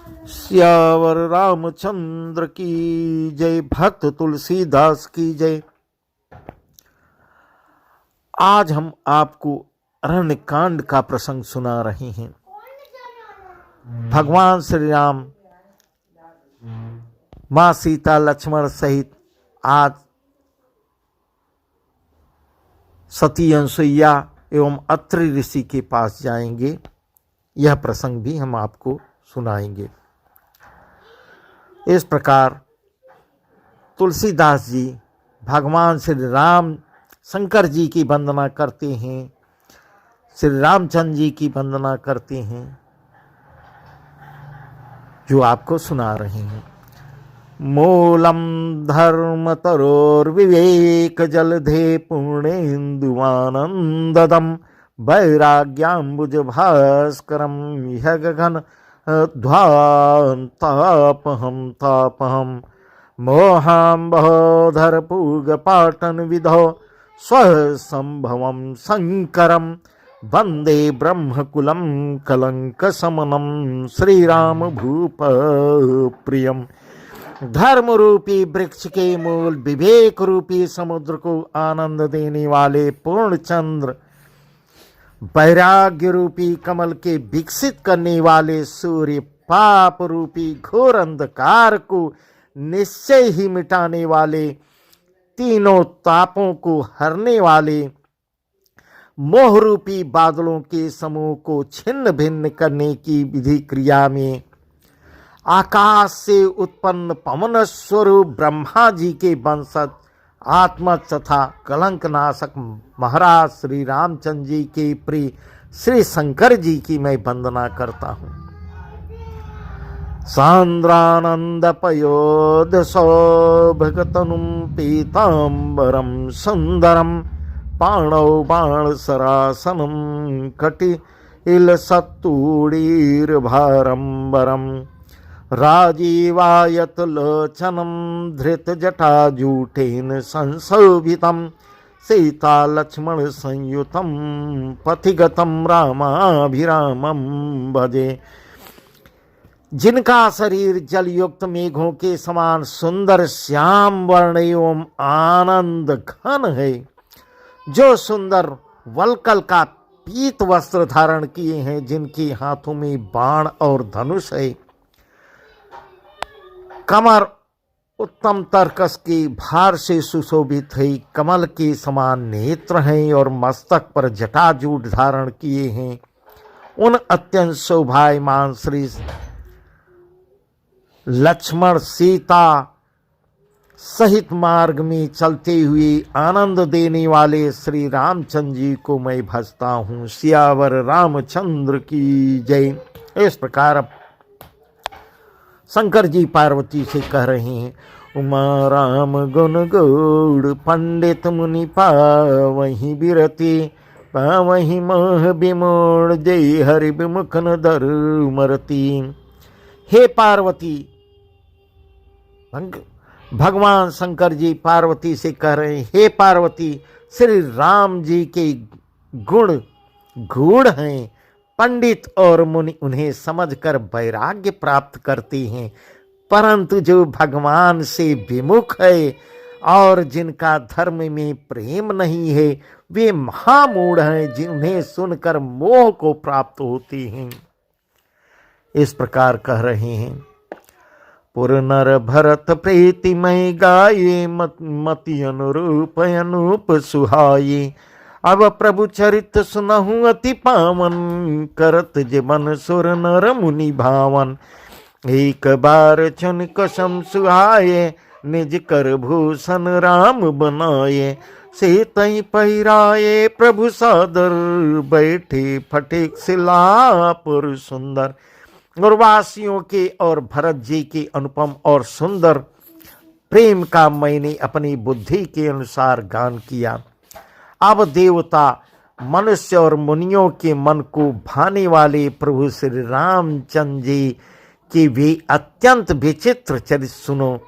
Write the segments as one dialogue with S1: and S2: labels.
S1: सियावर रामचंद्र की जय। भक्त तुलसीदास की जय। आज हम आपको अरण्य कांड का प्रसंग सुना रहे हैं। भगवान श्री राम मां सीता लक्ष्मण सहित आज सती अनुसुईया एवं अत्रि ऋषि के पास जाएंगे। यह प्रसंग भी हम आपको सुनाएंगे। इस प्रकार तुलसीदास जी भगवान श्री राम शंकर जी की वंदना करते हैं, श्री रामचंद्र जी की वंदना करते हैं, जो आपको सुना रहे हैं। मूलम धर्म तरोर विवेक जलधे पूर्णेन्दुवानंददम वैराग्याम्बुज भास्करम यह गगन ध्वान्तापहम तापहम मोहां बहोधर पूग पाटन विधो स्वसंभवम शंकरम वंदे ब्रह्मकुलम कलंक समनम श्रीराम भूप प्रियम। धर्म रूपी वृक्ष के मूल विवेक रूपी समुद्र को आनंद देने वाले पूर्णचंद्र, वैराग्य रूपी कमल के विकसित करने वाले सूर्य, पाप रूपी घोर अंधकार को निश्चय ही मिटाने वाले, तीनों तापों को हरने वाले, मोह रूपी बादलों के समूह को छिन्न भिन्न करने की विधि क्रिया में आकाश से उत्पन्न पवन स्वरूप ब्रह्मा जी के वंशज आत्मा तथा कलंक नाशक महाराज श्री रामचंद्र जी के प्रिय श्री शंकर जी की मैं वंदना करता हूँ। सांद्रानंद पयोध सौभगतनुम पीतांबरम सुंदरम पाणौ बाण सरासनम कटिल सत्तूड़ीर भारंबरम राजीवायत लोचनम धृत जटाजूटेन संशोभितम सीता लक्ष्मण संयुतम पथिगतम रामाभिरामम भजे। जिनका शरीर जलयुक्त मेघों के समान सुंदर श्याम वर्ण एवं आनंद घन है, जो सुंदर वलकल का पीत वस्त्र धारण किए हैं, जिनके हाथों में बाण और धनुष है, कमर उत्तम तरकस के भार से सुशोभित है, कमल के समान नेत्र हैं और मस्तक पर जटाजूट धारण किए हैं, उन अत्यंत शोभायमान श्री लक्ष्मण सीता सहित मार्ग में चलते हुए आनंद देने वाले श्री रामचंद्र जी को मैं भजता हूँ। सियावर रामचंद्र की जय। इस प्रकार शंकर जी पार्वती से कह रहे हैं। उमा राम गुण गौड़ पंडित मुनि पावहि बिरति पावहि मोह विमोड़ जय हरि विमुख न दर मरती। हे पार्वती, भगवान शंकर जी पार्वती से कह रहे हैं, हे पार्वती, श्री राम जी के गुण गूढ़ हैं, पंडित और मुनि उन्हें समझकर वैराग्य प्राप्त करते हैं, परंतु जो भगवान से विमुख है और जिनका धर्म में प्रेम नहीं है, वे महामूढ़ हैं, जिन्हें सुनकर मोह को प्राप्त होते हैं। इस प्रकार कह रहे हैं। पुर नर भरत प्रीतिमय गाये मति अनुरूप अनूप सुहाये। अब प्रभु चरित सुनहु अति पावन करत जीवन सुर नर मुनि भावन। एक बार चुन कसम सुहाये निज कर भूषण राम बनाये। से तई पहिराये प्रभु सादर बैठे फटिक सिलापुर सुंदर। गुरवासियों के और भरत जी के अनुपम और सुंदर प्रेम का मैंने अपनी बुद्धि के अनुसार गान किया। अब देवता, मनुष्य और मुनियों के मन को भाने वाले प्रभु श्री रामचंद्र जी के वे अत्यंत विचित्र चरित्र सुनो,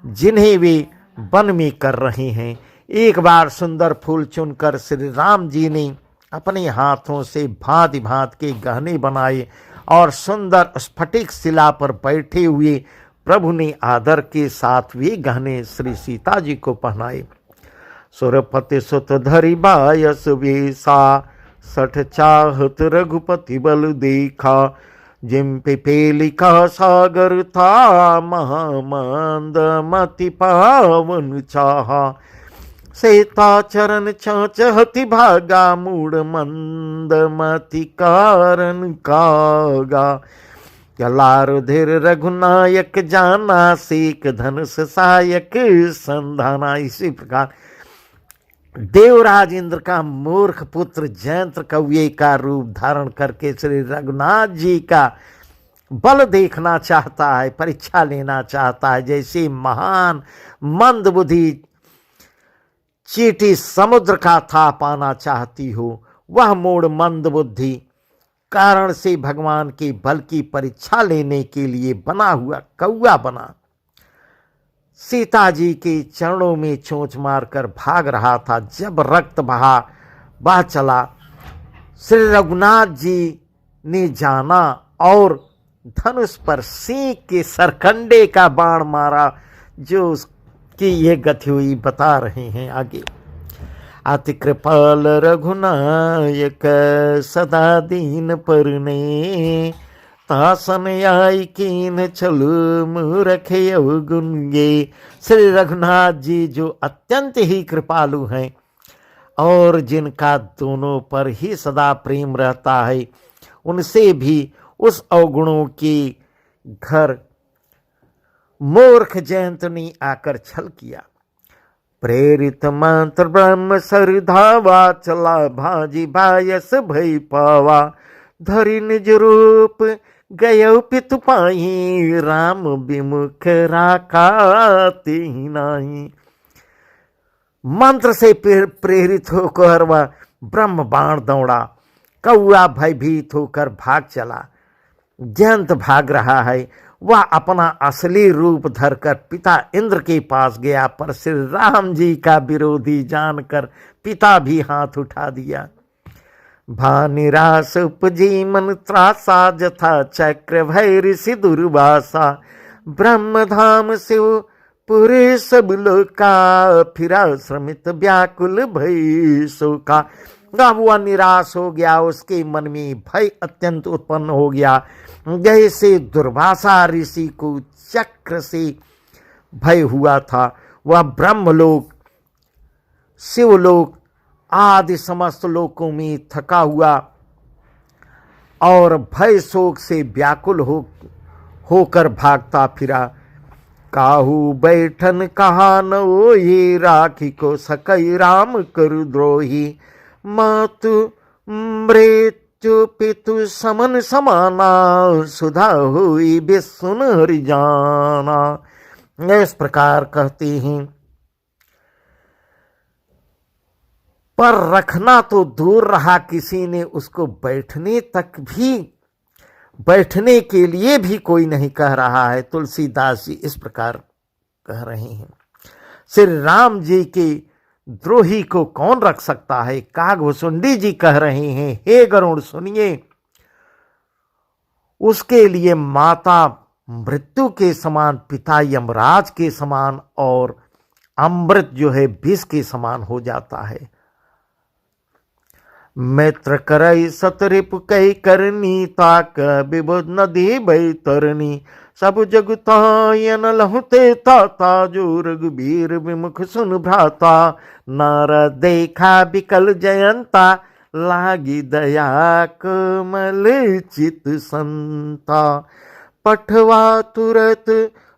S1: जिन्हें वे वन में कर रहे हैं। एक बार सुंदर फूल चुनकर श्री राम जी ने अपने हाथों से भांति भांति के गहने बनाए और सुंदर स्फटिक शिला पर बैठे हुए प्रभु ने आदर के साथ वे गहने श्री सीता जी को पहनाए। सुरपति सुत धरि बायस वेसा, सठ चाहत रघुपति बल देखा। जिम पिपेलिका सागर था, महामंद मति पावन चाहा। सीता चरण चाचहति भागा, मूड मंद मति कारण कागा। लार धीर रघुनायक जाना, सीख धनुष सायक संधाना। इसी प्रकार देवराज इंद्र का मूर्ख पुत्र जयंत्र कौवे का रूप धारण करके श्री रघुनाथ जी का बल देखना चाहता है, परीक्षा लेना चाहता है। जैसे महान मंद बुद्धि चींटी समुद्र का था पाना चाहती हो, वह मूढ़ मंद बुद्धि कारण से भगवान के बल की परीक्षा लेने के लिए बना हुआ कौवा बना सीता जी के चरणों में चोंच मारकर भाग रहा था। जब रक्त बहा चला, श्री रघुनाथ जी ने जाना और धनुष पर सिंह के सरकंडे का बाण मारा, जो उसकी ये गति हुई बता रहे हैं आगे। अति कृपाल रघुनायक सदा दीन परने, तासन आई कीन चलु मूरख अवगुणगे। श्री रघुनाथ जी जो अत्यंत ही कृपालु हैं और जिनका दोनों पर ही सदा प्रेम रहता है, उनसे भी उस अवगुणों के घर मूर्ख जयंत ने आकर छल किया। प्रेरित मंत्र ब्रह्म सरधावा, चला भाजी भायस भई पावा। धरि निज रूप गयो पितु पाही, राम विमुख राखाते ही नाही। मंत्र से प्रेरित होकर वह ब्रह्म बाण दौड़ा। कौआ भयभीत होकर भाग चला। जयंत भाग रहा है, वह अपना असली रूप धरकर पिता इंद्र के पास गया, पर श्री राम जी का विरोधी जानकर पिता भी हाथ उठा दिया। भा निराश उपजी मन त्रासा, जथा चक्र भय ऋषि दुर्वासा। ब्रह्म धाम शिव पुरे सब लोका, फिरा श्रमित व्याकुल भय शोका। वह निराश हो गया, उसके मन में भय अत्यंत उत्पन्न हो गया। जैसे दुर्वासा ऋषि को चक्र से भय हुआ था, वह ब्रह्मलोक शिवलोक आदि समस्त लोकों में थका हुआ और भय शोक से व्याकुल होकर भागता फिरा। काहू बैठन कहा न ओहि, राखी को सकई राम करु द्रोही। मातु मृत्यु पितु समन समाना, सुधा हुई बिसुन हरि जाना। इस प्रकार कहते हैं, पर रखना तो दूर रहा, किसी ने उसको बैठने के लिए भी कोई नहीं कह रहा है। तुलसीदास जी इस प्रकार कह रहे हैं। श्री राम जी के द्रोही को कौन रख सकता है। कागभुसुंडी जी कह रहे हैं, हे गरुड़ सुनिए, उसके लिए माता मृत्यु के समान, पिता यमराज के समान और अमृत जो है विष के समान हो जाता है। मित्र करई सतरिप कई करनी, ताक विबुध नदी भई तरनी। सब जग तायन लहुते ताता, जो रघुबीर विमुख सुन भ्राता। नारद देखा बिकल जयंता, लागी दया कोमल चित संता। पठवा तुरत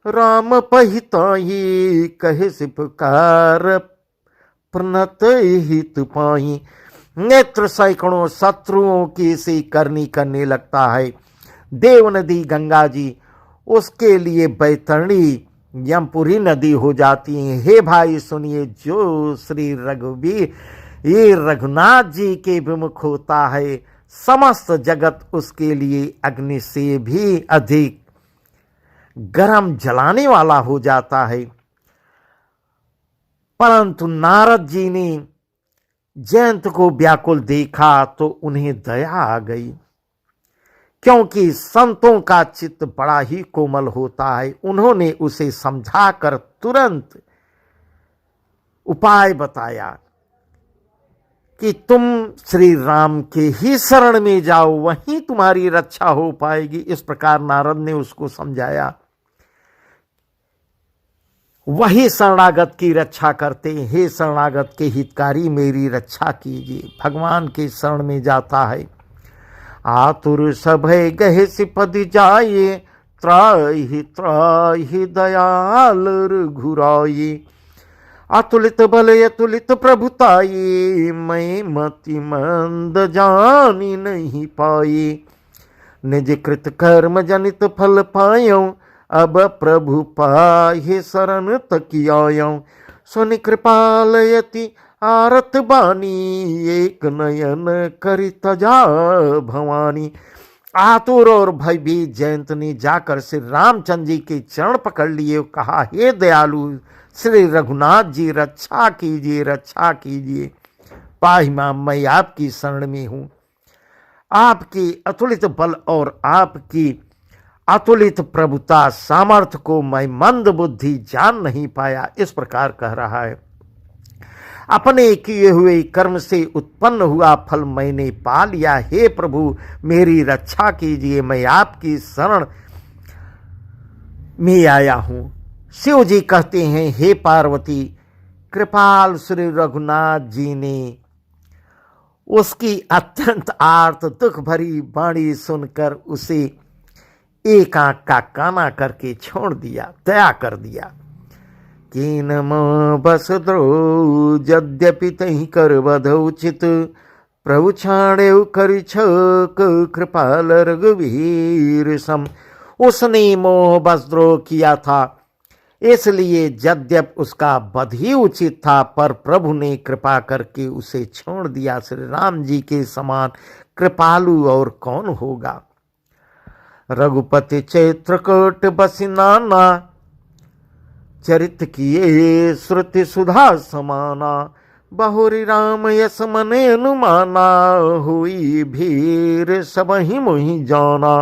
S1: राम पहिताही, कहे से पुकार प्रणत हित पाई। नेत्र सैकड़ों शत्रुओं की सी करनी करने लगता है। देव नदी गंगा जी उसके लिए बैतरणी यमपुरी नदी हो जाती है। हे भाई सुनिए, जो श्री रघुवीर ये रघुनाथ जी के विमुख होता है, समस्त जगत उसके लिए अग्नि से भी अधिक गरम जलाने वाला हो जाता है। परंतु नारद जी ने जयंत को व्याकुल देखा तो उन्हें दया आ गई। क्योंकि संतों का चित्त बड़ा ही कोमल होता है। उन्होंने उसे समझाकर तुरंत उपाय बताया कि तुम श्री राम के ही शरण में जाओ, वहीं तुम्हारी रक्षा हो पाएगी। इस प्रकार नारद ने उसको समझाया। वही शरणागत की रक्षा करते हैं। हे शरणागत के हितकारी, मेरी रक्षा कीजिए। भगवान के शरण में जाता है। आतुर सभय गहे सिपद जाए, त्राहि त्राहि दयाल रघुराई। अतुलित बल अतुलित प्रभुताई, मैं मति मंद जानी नहीं पाई। निज कृत कर्म जनित फल पायो, अब प्रभु पाहि शरण तकियायो। सुनि कृपालयति आरत बानी, एक नयन करि तजा भवानी। आतुर और भयभीत जयंत ने जाकर श्री रामचंद्र जी के चरण पकड़ लिए। कहा, हे दयालु श्री रघुनाथ जी, रक्षा कीजिए, रक्षा कीजिए। पाहि मां, मैं आपकी शरण में हूं। आपकी अतुलित बल और आपकी अतुलित प्रभुता सामर्थ्य को मैं मंद बुद्धि जान नहीं पाया। इस प्रकार कह रहा है। अपने किए हुए कर्म से उत्पन्न हुआ फल मैंने पा लिया। हे प्रभु, मेरी रक्षा कीजिए, मैं आपकी शरण में आया हूं। शिव जी कहते हैं, हे पार्वती, कृपाल श्री रघुनाथ जी ने उसकी अत्यंत आर्त दुख भरी वाणी सुनकर उसे एक आंख का काना करके छोड़ दिया, दया कर दिया। कीन बस द्रो यद्यपि तहि कर बध उचित, प्रभु छाड़े करि छक कृपाल रघुवीर सम। उसने मोह बसद्रोह किया था, इसलिए यद्यप उसका वध ही उचित था, पर प्रभु ने कृपा करके उसे छोड़ दिया। श्री राम जी के समान कृपालु और कौन होगा। रघुपति चैत्रकोट बसि नाना, चरित किए श्रुति सुधा समाना। बहुरी राम यस मने अनुमाना, हुई भीर सबहि मोहि जाना।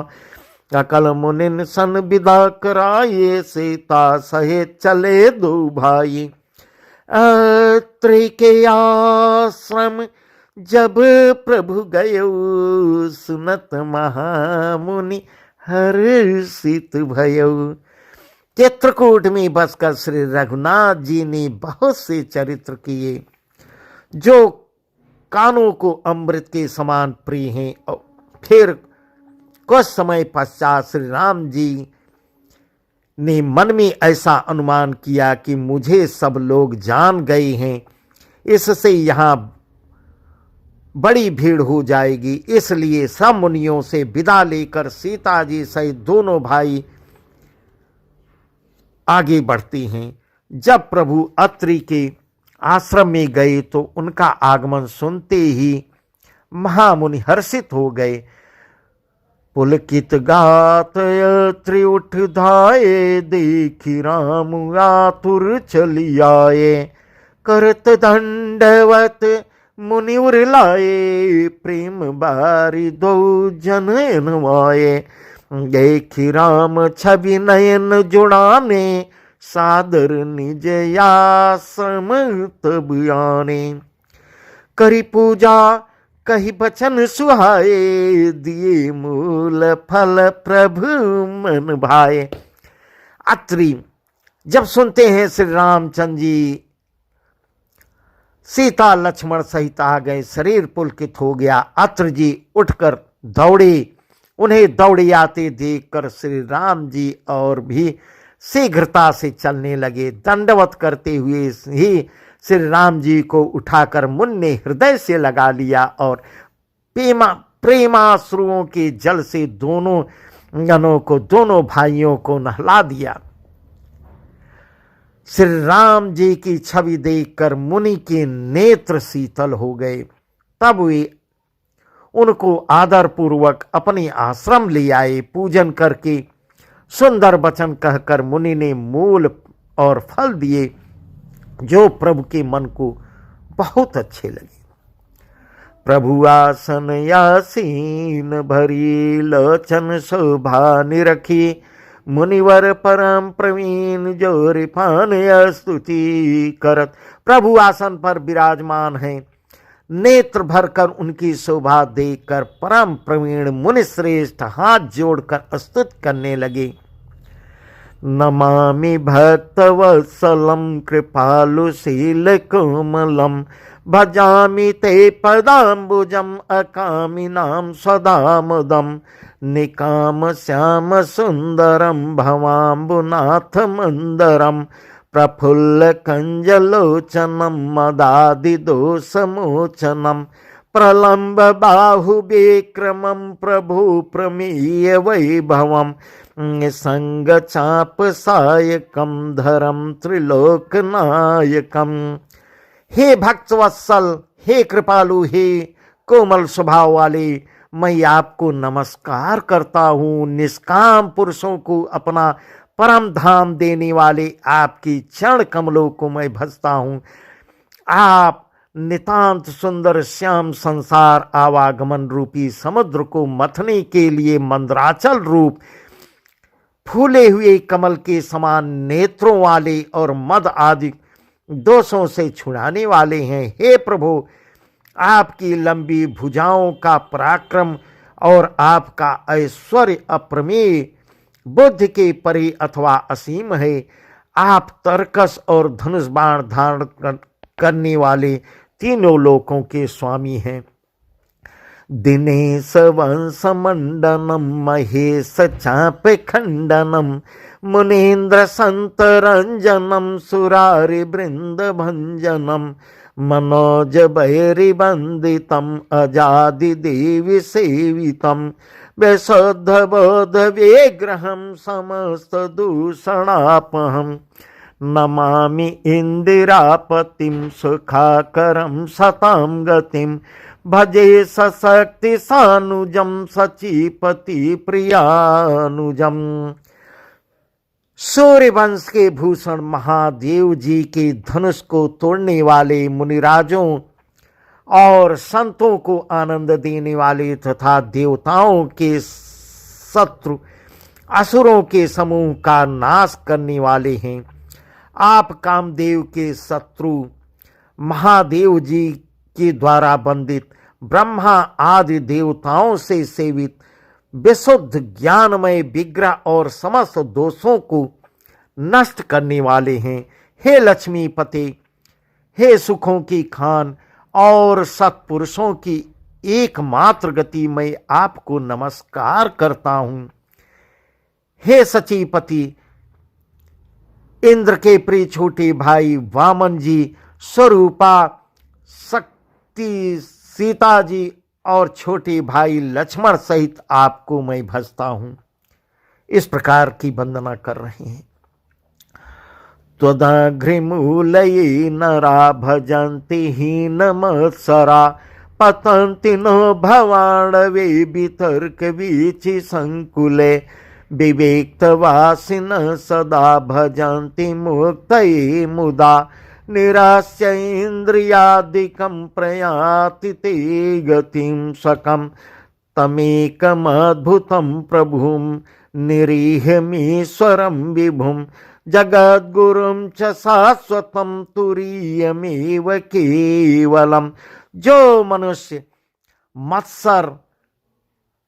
S1: अकल मुनिन सन विदा कराये, सीता सहित चले दो भाई। अत्रि के आश्रम जब प्रभु गयो, सुनत महामुनि हर्षित भयो। चित्रकूट में बसकर श्री रघुनाथ जी ने बहुत से चरित्र किए जो कानों को अमृत के समान प्रिय हैं। और फिर कुछ समय पश्चात श्री राम जी ने मन में ऐसा अनुमान किया कि मुझे सब लोग जान गए हैं, इससे यहाँ बड़ी भीड़ हो जाएगी। इसलिए सब मुनियों से विदा लेकर सीता जी सहित दोनों भाई आगे बढ़ते हैं। जब प्रभु अत्रि के आश्रम में गए तो उनका आगमन सुनते ही महामुनि हर्षित हो गए। पुलकित गात अत्रि उठ धाये, देखी राम आतुर चली आए। करत दंडवत मुनि उर लाए, प्रेम बारी दो जन नवाए। देखी राम छवि नयन जुड़ाने, सादर निज आश्रम तब आने। करी पूजा कही बचन सुहाए, दिए मूल फल प्रभु मन भाए। अत्रि जब सुनते हैं श्री रामचंद्र जी सीता लक्ष्मण सहित आ गए, शरीर पुलकित हो गया। अत्रि जी उठकर दौड़े। उन्हें दौड़े आते देखकर श्री राम जी और भी शीघ्रता से चलने लगे। दंडवत करते हुए ही श्री राम जी को उठाकर मुनि ने हृदय से लगा लिया और प्रेमाश्रुओं के जल से दोनों गणों को, दोनों भाइयों को नहला दिया। श्री राम जी की छवि देखकर मुनि के नेत्र शीतल हो गए। तब वे उनको आदर पूर्वक अपने आश्रम ले आए। पूजन करके सुंदर वचन कहकर मुनि ने मूल और फल दिए जो प्रभु के मन को बहुत अच्छे लगे। प्रभु आसन यासीन भरी, लोचन शोभा निरखी, मुनिवर परम प्रवीण जो रिफान स्तुति करत। प्रभु आसन पर विराजमान हैं, नेत्र भरकर उनकी शोभा देखकर परम प्रवीण मुनि श्रेष्ठ हाथ जोड़कर स्तुत करने लगे। नमामि भक्तवत्सलं कृपालुशील कोमलं, भजामि ते पदाम्बुजम् अकामिनां सदा मुदम्, निकाम श्याम सुंदरम भवाम्बुनाथ मंदरम, प्रफुल्ल कंजलोचनम मदादि दोषमोचनम, प्रलंब बाहु विक्रमं प्रभु प्रमेय वैभवम, संग चाप सायकम धरम त्रिलोकनायकम। हे भक्तवत्सल, हे कृपालु, हे कोमल स्वभाव वाले, मैं आपको नमस्कार करता हूँ। निष्काम पुरुषों को अपना परम धाम देने वाले आपकी चरण कमलों को मैं भजता हूँ। आप नितांत सुंदर श्याम संसार आवागमन रूपी समुद्र को मथने के लिए मंदराचल रूप फूले हुए कमल के समान नेत्रों वाले और मद आदि दोषों से छुड़ाने वाले हैं। हे प्रभु, आपकी लंबी भुजाओं का पराक्रम और आपका ऐश्वर्य अप्रमेय, बुद्धि के परे अथवा असीम है। आप तरकस और धनुष बाण धारण करने वाले तीनों लोकों के स्वामी हैं। दिनेश वंश मंडनम महेश चाप खंडनम, मुनीन्द्र संत रंजनम सुरारि वृंद भंजनम, मनोज भैरि वंदितम अजादि देवी सेवितम, विशुद्ध बोध विग्रहम समस्त दूषणापहम, नमामि इंदिरापतिम सुखाकरम सताम गतिम, भजे सशक्ति सानुजम सचीपति प्रियानुजम। सूर्यवंश के भूषण महादेव जी के धनुष को तोड़ने वाले मुनिराजों और संतों को आनंद देने वाले तथा देवताओं के शत्रु असुरों के समूह का नाश करने वाले हैं। आप कामदेव के शत्रु महादेव जी के द्वारा वंदित ब्रह्मा आदि देवताओं से सेवित विशुद्ध ज्ञानमय विग्रह और समस्त दोषों को नष्ट करने वाले हैं। हे लक्ष्मीपते, हे सुखों की खान और सत्पुरुषों की एकमात्र गति, मैं आपको नमस्कार करता हूँ। हे सचीपति, इंद्र के प्रिय छोटे भाई वामन जी, स्वरूपा, शक्ति, सीता जी और छोटे भाई लक्ष्मण सहित आपको मैं भजता हूं। इस प्रकार की वंदना कर रहे हैं। त्वदघ्रिमूलये नरा भजन्ति हीन मत्सरा, पतन्ति नो भवाणवे वितर्क वीचि संकुले, विवेक्तवासिन सदा भजन्ति मुक्तये मुदा, निरास्य इंद्रियादिकं प्रयाति ते गतिं सकं, तमेकमद्भुतं प्रभुं निरीहमीश्वरं विभुं, जगद्गुरुं च शाश्वतं तुरीयमेव केवलम। जो मनुष्य मत्सर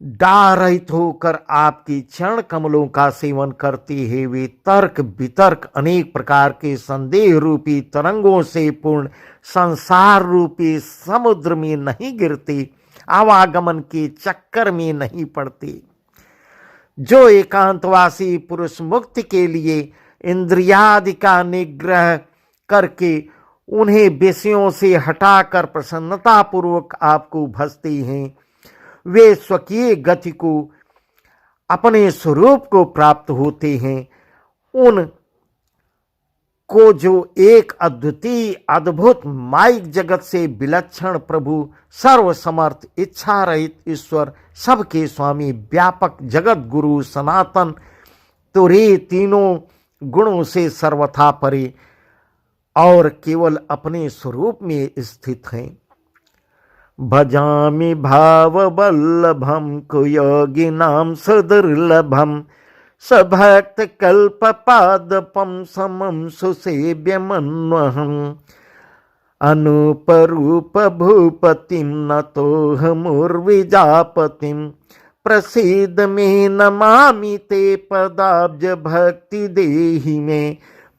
S1: डाह रहित होकर आपकी चरण कमलों का सेवन करते हैं, वे तर्क वितर्क अनेक प्रकार के संदेह रूपी तरंगों से पूर्ण संसार रूपी समुद्र में नहीं गिरते, आवागमन के चक्कर में नहीं पड़ते। जो एकांतवासी पुरुष मुक्ति के लिए इंद्रियादि का निग्रह करके उन्हें विषयों से हटाकर प्रसन्नता पूर्वक आपको भजते हैं, वे स्वकीय गति को, अपने स्वरूप को प्राप्त होते हैं। उन को जो एक अद्वितीय अद्भुत माइक जगत से विलक्षण प्रभु, सर्वसमर्थ, इच्छा रहित ईश्वर, सबके स्वामी, व्यापक जगत गुरु, सनातन, तुरीय, तीनों गुणों से सर्वथा परे और केवल अपने स्वरूप में स्थित हैं। भजामि भाववल्लभं कुयोगिनां सुदुर्लभं सभक्त कल्पपादपं समं सुसेव्यमन्वहम् अनुपरूप भूपतिं नतोऽहमुर्विजापतिं प्रसीद मे नमामि ते पदाब्ज भक्ति देहि मे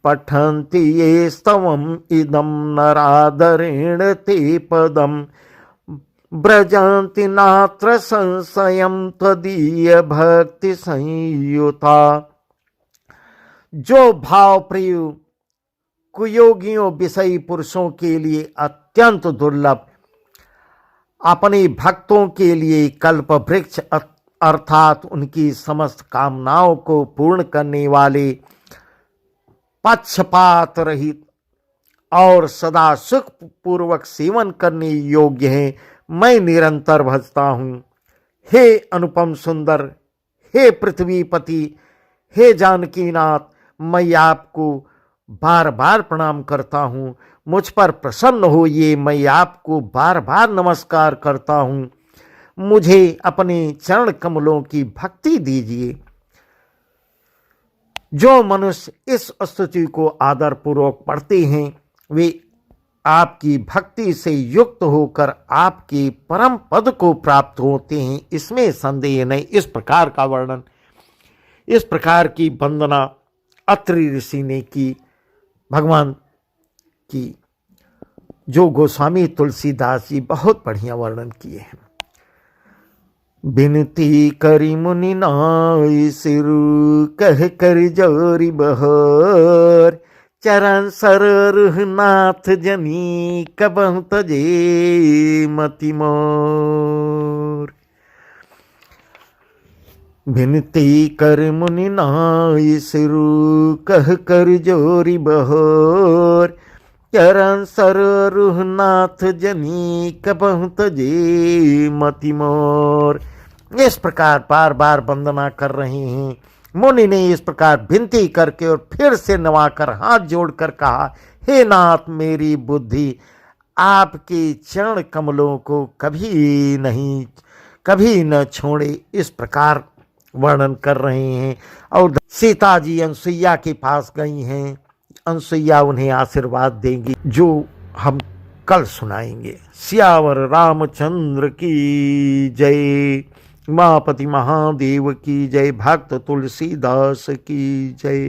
S1: पठन्ति ये स्तवम् इदं नरादरेण ते पदम् व्रजन्ति नात्र संशयं त्वदीय भक्ति संयुता। जो भाव प्रिय कुयोगियों विषयी पुरुषों के लिए अत्यंत दुर्लभ, अपने भक्तों के लिए कल्प वृक्ष अर्थात उनकी समस्त कामनाओं को पूर्ण करने वाले, पक्षपात रहित और सदा सुख पूर्वक सेवन करने योग्य है, मैं निरंतर भजता हूँ। हे अनुपम सुंदर, हे पृथ्वीपति, हे जानकीनाथ, मैं आपको बार बार प्रणाम करता हूँ। मुझ पर प्रसन्न होइए, मैं आपको बार बार नमस्कार करता हूँ। मुझे अपने चरण कमलों की भक्ति दीजिए। जो मनुष्य इस स्तुति को आदर पूर्वक पढ़ते हैं वे आपकी भक्ति से युक्त होकर आपके परम पद को प्राप्त होते हैं, इसमें संदेह नहीं। इस प्रकार का वर्णन, इस प्रकार की वंदना अत्रि ऋषि ने की भगवान की, जो गोस्वामी तुलसीदास जी बहुत बढ़िया वर्णन किए हैं। बिनती करी मुनि नाय सिरु कह कर जोरी बहर चरण सररुह नाथ जनी कबहु तजे मति मोर। बिनती कर मुनि नाय सिरु कह कर जोरी बहर चरण सररुह नाथ जनी कबहु तजे मति मोर। इस प्रकार बार बार वंदना कर रहे हैं। मुनि ने इस प्रकार विनती करके और फिर से नवाकर हाथ जोड़कर कहा, हे नाथ, मेरी बुद्धि आपके चरण कमलों को कभी न छोड़े। इस प्रकार वर्णन कर रहे हैं। और सीता जी अनसुईया के पास गई हैं। अनसुईया उन्हें आशीर्वाद देंगी, जो हम कल सुनाएंगे। सियावर रामचंद्र की जय। उमापति महादेव की जय। भक्त तुलसीदास की जय।